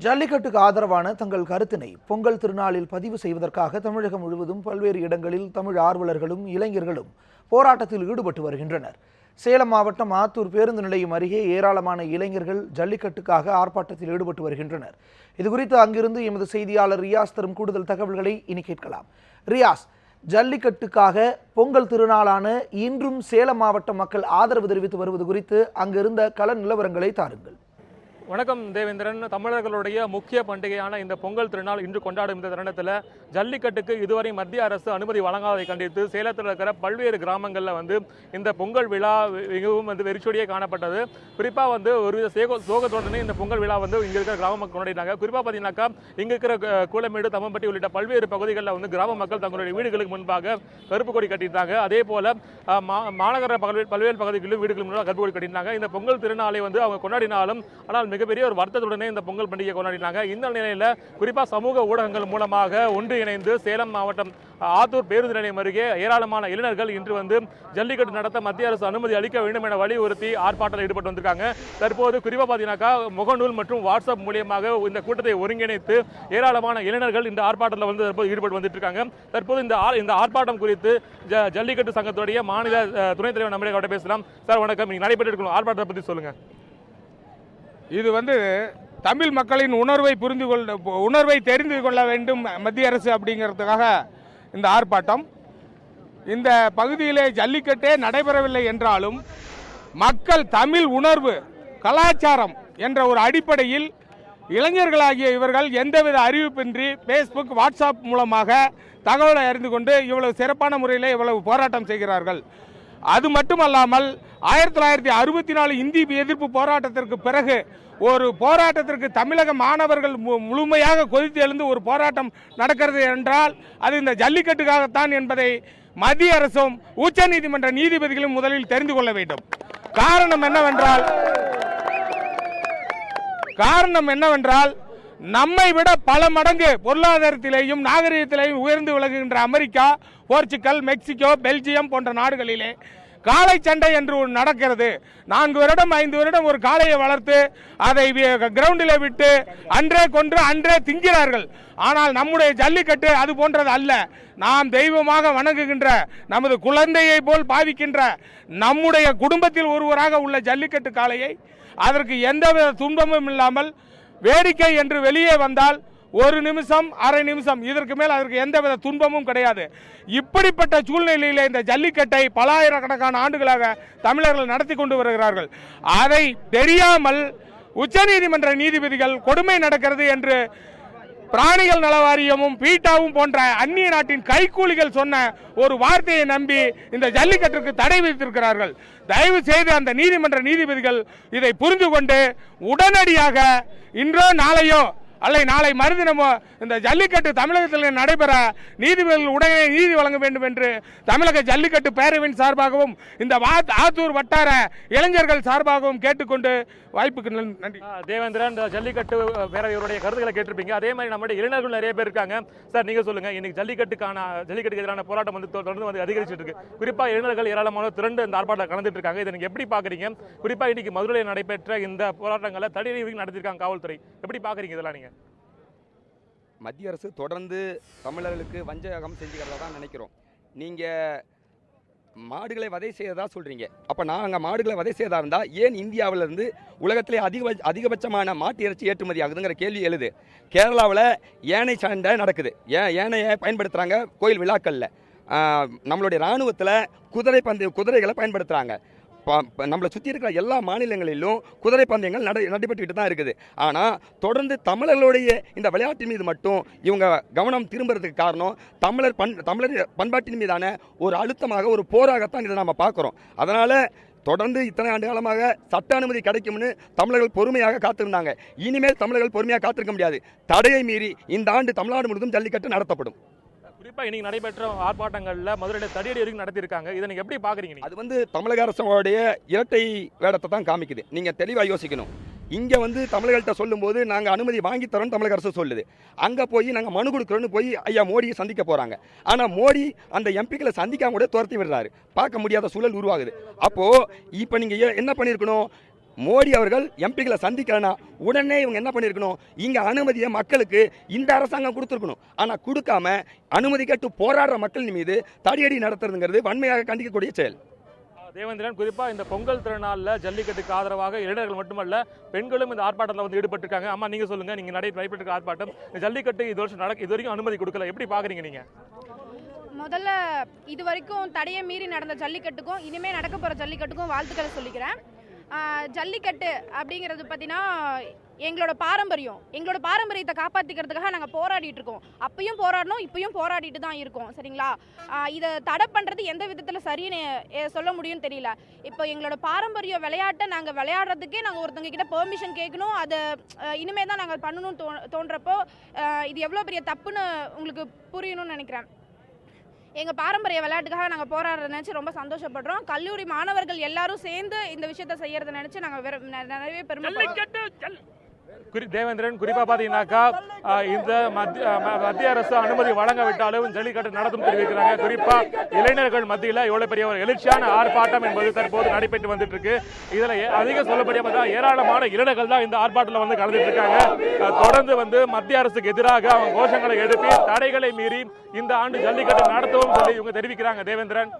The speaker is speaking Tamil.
ஜல்லிக்கட்டுக்கு ஆதரவான தங்கள் கருத்தினை பொங்கல் திருநாளில் பதிவு செய்வதற்காக தமிழகம் முழுவதும் பல்வேறு இடங்களில் தமிழ் ஆர்வலர்களும் இளைஞர்களும் போராட்டத்தில் ஈடுபட்டு வருகின்றனர். சேலம் மாவட்டம் ஆத்தூர் பேருந்து நிலையம் அருகே ஏராளமான இளைஞர்கள் ஜல்லிக்கட்டுக்காக ஆர்ப்பாட்டத்தில் ஈடுபட்டு வருகின்றனர். இதுகுறித்து அங்கிருந்து எமது செய்தியாளர் ரியாஸ் தரும் கூடுதல் தகவல்களை இனி கேட்கலாம். ரியாஸ், ஜல்லிக்கட்டுக்காக பொங்கல் திருநாளான இன்றும் சேலம் மாவட்ட மக்கள் ஆதரவு தெரிவித்து வருவது குறித்து அங்கிருந்த கள நிலவரங்களை தாருங்கள். வணக்கம் தேவேந்திரன். தமிழர்களுடைய முக்கிய பண்டிகையான இந்த பொங்கல் திருநாள் இன்று கொண்டாடும் இந்த தருணத்தில் ஜல்லிக்கட்டுக்கு இதுவரை மத்திய அரசு அனுமதி வழங்காததை கண்டித்து சேலத்தில் இருக்கிற பல்வேறு கிராமங்களில் இந்த பொங்கல் விழா மிகவும் வெறிச்சொடியே காணப்பட்டது. குறிப்பாக ஒருவித சோகத்துடனே இந்த பொங்கல் விழா இங்கே இருக்கிற கிராம மக்கள் கொண்டாடினாங்க. குறிப்பாக பார்த்தீங்கன்னாக்கா இங்கே இருக்கிற கூலமேடு, தம்மம்பட்டி உள்ளிட்ட பல்வேறு பகுதிகளில் கிராம மக்கள் தங்களுடைய வீடுகளுக்கு முன்பாக கருப்பு கொடி கட்டிட்டாங்க. அதே போல மாநகர பல்வேறு பகுதிகளிலும் வீடுகளுக்கு முன்பாக கருப்பு கொடி கட்டினாங்க. இந்த பொங்கல் திருநாளை அவங்க கொண்டாடினாலும் ஆனால் மிகப்பெரிய ஒரு வருத்தத்துடனே இந்த பொங்கல் பண்டிகை கொண்டாடினாங்க. இந்த நிலையில குறிப்பா சமூக ஊடகங்கள் மூலமாக ஒன்றிணைந்து சேலம் மாவட்டம் ஆத்தூர் பேருந்து நிலையம் அருகே ஏராளமான இளைஞர்கள் இன்று ஜல்லிக்கட்டு நடத்த மத்திய அரசு அனுமதி அளிக்க வேண்டும் என வலியுறுத்தி ஆர்ப்பாட்டத்தில் ஈடுபட்டு வந்திருக்காங்க. தற்போது குறிப்பா பார்த்தீங்கன்னாக்கா முகநூல் மற்றும் வாட்ஸ்அப் மூலியமாக இந்த கூட்டத்தை ஒருங்கிணைத்து ஏராளமான இளைஞர்கள் இந்த ஆர்ப்பாட்டத்தில் தற்போது ஈடுபட்டு வந்துட்டு இருக்காங்க. தற்போது இந்த ஆர்ப்பாட்டம் குறித்து ஜல்லிக்கட்டு சங்கத்துடைய மாநில துணைத் தலைவர் நம்மளே பேசலாம். சார் வணக்கம். நீங்க நடைபெற்று இருக்கும் ஆர்ப்பாட்டத்தை பற்றி சொல்லுங்க. இது தமிழ் மக்களின் உணர்வை தெரிந்து கொள்ள வேண்டும் மத்திய அரசு அப்படிங்கிறதுக்காக இந்த ஆர்ப்பாட்டம். இந்த பகுதியிலே ஜல்லிக்கட்டே நடைபெறவில்லை என்றாலும் மக்கள் தமிழ் உணர்வு, கலாச்சாரம் என்ற ஒரு அடிப்படையில் இளைஞர்களாகிய இவர்கள் எந்தவித அறிவிப்பின்றி ஃபேஸ்புக், வாட்ஸ்அப் மூலமாக தகவலை அறிந்து கொண்டு இவ்வளவு சிறப்பான முறையில் இவ்வளவு போராட்டம் செய்கிறார்கள். அது மட்டுமல்லாமல் 1964 இந்தி எதிர்ப்பு போராட்டத்திற்கு பிறகு ஒரு போராட்டத்திற்கு தமிழக மாணவர்கள் முழுமையாக கொதித்து எழுந்து ஒரு போராட்டம் நடக்கிறது என்றால் அது இந்த ஜல்லிக்கட்டுக்காகத்தான் என்பதை மத்திய அரசும் உச்ச நீதிமன்ற நீதிபதிகளும் முதலில் தெரிந்து கொள்ள வேண்டும். காரணம் என்னவென்றால் நம்மை விட பல மடங்கு பொருளாதாரத்திலேயும் நாகரிகத்திலேயும் உயர்ந்து விளங்குகின்ற அமெரிக்கா, போர்ச்சுகல், மெக்சிகோ, பெல்ஜியம் போன்ற நாடுகளிலே காளை சண்டை என்று ஒன்று நடக்கிறது. 4 வருடம் 5 வருடம் ஒரு காளையை வளர்த்து அதை கிரவுண்டில் விட்டு அன்றே கொன்று அன்றே திங்கிறார்கள். ஆனால் நம்முடைய ஜல்லிக்கட்டு அது போன்றது அல்ல. நாம் தெய்வமாக வணங்குகின்ற, நமது குழந்தையை போல் பாவிக்கின்ற, நம்முடைய குடும்பத்தில் ஒருவராக உள்ள ஜல்லிக்கட்டு காளையை அதற்கு எந்தவித துன்பமும் இல்லாமல் வேடிக்கை என்று வெளியே வந்தால் 1 நிமிஷம், அரை நிமிஷம், இதற்கு மேல் அதற்கு எந்தவித துன்பமும் கிடையாது. இப்படிப்பட்ட சூழ்நிலையில் இந்த ஜல்லிக்கட்டை பல ஆயிரக்கணக்கான ஆண்டுகளாக தமிழர்கள் நடத்தி கொண்டு வருகிறார்கள். அதை தெரியாமல் உச்சநீதிமன்ற நீதிபதிகள் கொடுமை நடக்கிறது என்று பிராணிகள் நல வாரியமும் பீட்டாவும் போன்ற அந்நிய நாட்டின் கைக்கூலிகள் சொன்ன ஒரு வார்த்தையை நம்பி இந்த ஜல்லிக்கட்டுக்கு தடை விதித்திருக்கிறார்கள். தயவு செய்து அந்த நீதிமன்ற நீதிபதிகள் இதை புரிந்து கொண்டு உடனடியாக இன்றோ நாளையோ அல்ல நாளை மறுதினமோ இந்த ஜல்லிக்கட்டு தமிழகத்தில் நடைபெற நீதிபதிகள் உடனே நீதி வழங்க வேண்டும் என்று தமிழக ஜல்லிக்கட்டு பேரவையின் சார்பாகவும் இந்த ஆத்தூர் வட்டார இளைஞர்கள் சார்பாகவும் கேட்டுக்கொண்டு வாய்ப்புக்கு நன்றி. தேவேந்திரன், இந்த ஜல்லிக்கட்டு பேரவையுடைய கருத்துக்களை கேட்டிருப்பீங்க. அதே மாதிரி நம்முடைய இளைஞர்கள் நிறைய பேர் இருக்காங்க. சார், நீங்க சொல்லுங்க. இன்னைக்கு ஜல்லிக்கட்டுக்கு எதிரான போராட்டம் தொடர்ந்து அதிகரிச்சுட்டு இருக்கு. குறிப்பா இளைஞர்கள் ஏராளமான திரண்டு இந்த ஆர்ப்பாட்டம் கலந்துட்டு இருக்காங்க. இதை நீங்க எப்படி பாக்குறீங்க? குறிப்பா இன்னைக்கு மதுரையில் நடைபெற்ற இந்த போராட்டங்களை தடையடி நடத்திருக்காங்க காவல்துறை. எப்படி பாக்குறீங்க இதெல்லாம்? நீங்க மத்திய அரசு தொடர்ந்து தமிழர்களுக்கு வஞ்சகம் செஞ்சுக்கிறதா தான் நினைக்கிறோம். நீங்கள் மாடுகளை வதை செய்யறதா சொல்கிறீங்க. அப்போ நாங்கள் மாடுகளை வதை செய்யறதா இருந்தால் ஏன் இந்தியாவிலிருந்து உலகத்திலே அதிகபட்சமான மாட்டு இறைச்சி ஏற்றுமதி ஆகுதுங்கிற கேள்வி எழுது. கேரளாவில் யானை சண்டை நடக்குது. யானையை பயன்படுத்துகிறாங்க கோயில் விழாக்களில். நம்மளுடைய இராணுவத்தில் குதிரைகளை பயன்படுத்துகிறாங்க. நம்மளை சுற்றி இருக்கிற எல்லா மாநிலங்களிலும் குதிரை பந்தயங்கள் நடைபெற்றுக்கிட்டு தான் இருக்குது. ஆனால் தொடர்ந்து தமிழர்களுடைய இந்த விளையாட்டின் மீது மட்டும் இவங்க கவனம் திரும்புறதுக்கு காரணம் தமிழர் பண்பாட்டின் மீதான ஒரு அழுத்தமாக, ஒரு போராகத்தான் இதை நம்ம பார்க்குறோம். அதனால் தொடர்ந்து இத்தனை ஆண்டு காலமாக சட்ட அனுமதி கிடைக்கும்னு தமிழர்கள் பொறுமையாக காத்திருந்தாங்க. இனிமேல் தமிழர்கள் பொறுமையாக காத்திருக்க முடியாது. தடையை மீறி இந்த ஆண்டு தமிழ்நாடு முழுவதும் ஜல்லிக்கட்டு நடத்தப்படும். குறிப்பா இன்னைக்கு நடைபெற்ற ஆர்ப்பாட்டங்கள்ல மதுரையில் தடியடி வரைக்கும் நடத்திருக்காங்க. இதை நீங்க எப்படி பாக்குறீங்க? அது தமிழக அரசுடைய இரட்டை வேடத்தை தான் காமிக்குது. நீங்க தெளிவா யோசிக்கணும். இங்க தமிழர்கள்ட்ட சொல்லும் போது நாங்க அனுமதி வாங்கி தரோம் தமிழக அரசு சொல்லுது. அங்க போய் நாங்க மனு கொடுக்குறோன்னு போய் ஐயா மோடியை சந்திக்க போறாங்க. ஆனா மோடி அந்த எம்பிக்களை சந்திக்காம கூட துரத்தி விடுறாரு. பார்க்க முடியாத சூழல் உருவாகுது. அப்போ இப்ப நீங்க என்ன பண்ணிருக்கணும்? மோடி அவர்கள் எம்பிக்களை சந்திக்கலனா உடனே இவங்க என்ன பண்ணியிருக்கணும், இங்கே அனுமதியை மக்களுக்கு இந்த அரசாங்கம் கொடுத்துருக்கணும். ஆனால் கொடுக்காம அனுமதி கேட்டு போராடுற மக்கள் மீது தடியடி நடத்துறதுங்கிறது வன்மையாக கண்டிக்கக்கூடிய செயல். தேவேந்திரன், குறிப்பா இந்த பொங்கல் திருநாள்ல ஜல்லிக்கட்டுக்கு ஆதரவாக இளைஞர்கள் மட்டுமல்ல பெண்களும் இந்த ஆர்ப்பாட்டத்தில் வந்து ஈடுபட்டிருக்காங்க. அம்மா நீங்க சொல்லுங்க, நீங்க நடைபெற்ற ஆர்ப்பாட்டம், ஜல்லிக்கட்டு இது வரைக்கும் அனுமதி கொடுக்கல, எப்படி பாக்குறீங்க நீங்க? முதல்ல இது வரைக்கும் தடையை மீறி நடந்த ஜல்லிக்கட்டுக்கும் இனிமே நடக்க போற ஜல்லிக்கட்டுக்கும் வாழ்த்துக்களை சொல்லிக்கிறேன். ஜல்லிக்கட்டு அப்படிங்கிறது பார்த்தீங்கன்னா எங்களோட பாரம்பரியத்தை காப்பாற்றிக்கிறதுக்காக நாங்கள் போராடிட்டு இருக்கோம். அப்பயும் போராடணும், இப்பயும் போராடிட்டு தான் இருக்கோம். சரிங்களா? இதை தடை பண்ணுறது எந்த விதத்தில் சரின்னு சொல்ல முடியும்னு தெரியல. இப்போ எங்களோட பாரம்பரிய விளையாட்டை நாங்கள் விளையாடுறதுக்கே நாங்கள் ஒருத்தவங்க கிட்ட பெர்மிஷன் கேட்கணும். அதை இனிமே தான் நாங்கள் பண்ணணும்னு தோன்றப்போ இது எவ்வளோ பெரிய தப்புன்னு உங்களுக்கு புரியணும்னு நினைக்கிறேன். எங்கள் பாரம்பரிய விளையாட்டுக்காக நாங்கள் போராடுறத நினச்சி ரொம்ப சந்தோஷப்படுறோம். கல்லூரி மாணவர்கள் எல்லாரும் சேர்ந்து இந்த விஷயத்தை செய்யறதை நினச்சி நாங்கள் நிறைய பெருமை. தேவேந்திரன், குறிப்பா பாத்தீங்கன்னாக்கா இந்த மத்திய அரசு அனுமதி வழங்கவிட்டாலும் ஜல்லிக்கட்டு நடத்தும் தெரிவிக்கிறாங்க. குறிப்பா இளைஞர்கள் மத்தியில் எவ்வளவு பெரிய ஒரு எழுச்சியான ஆர்ப்பாட்டம் என்பது தற்போது நடைபெற்று வந்துட்டு இருக்கு. இதுல அதிக சொல்லப்படியா பார்த்தா ஏராளமான இளைஞர்கள் தான் இந்த ஆர்ப்பாட்டத்தில் வந்து கலந்துட்டு இருக்காங்க. தொடர்ந்து வந்து மத்திய அரசுக்கு எதிராக அவங்க கோஷங்களை எழுப்பி தடைகளை மீறி இந்த ஆண்டு ஜல்லிக்கட்டு நடத்தவும் சொல்லி இவங்க தெரிவிக்கிறாங்க. தேவேந்திரன்.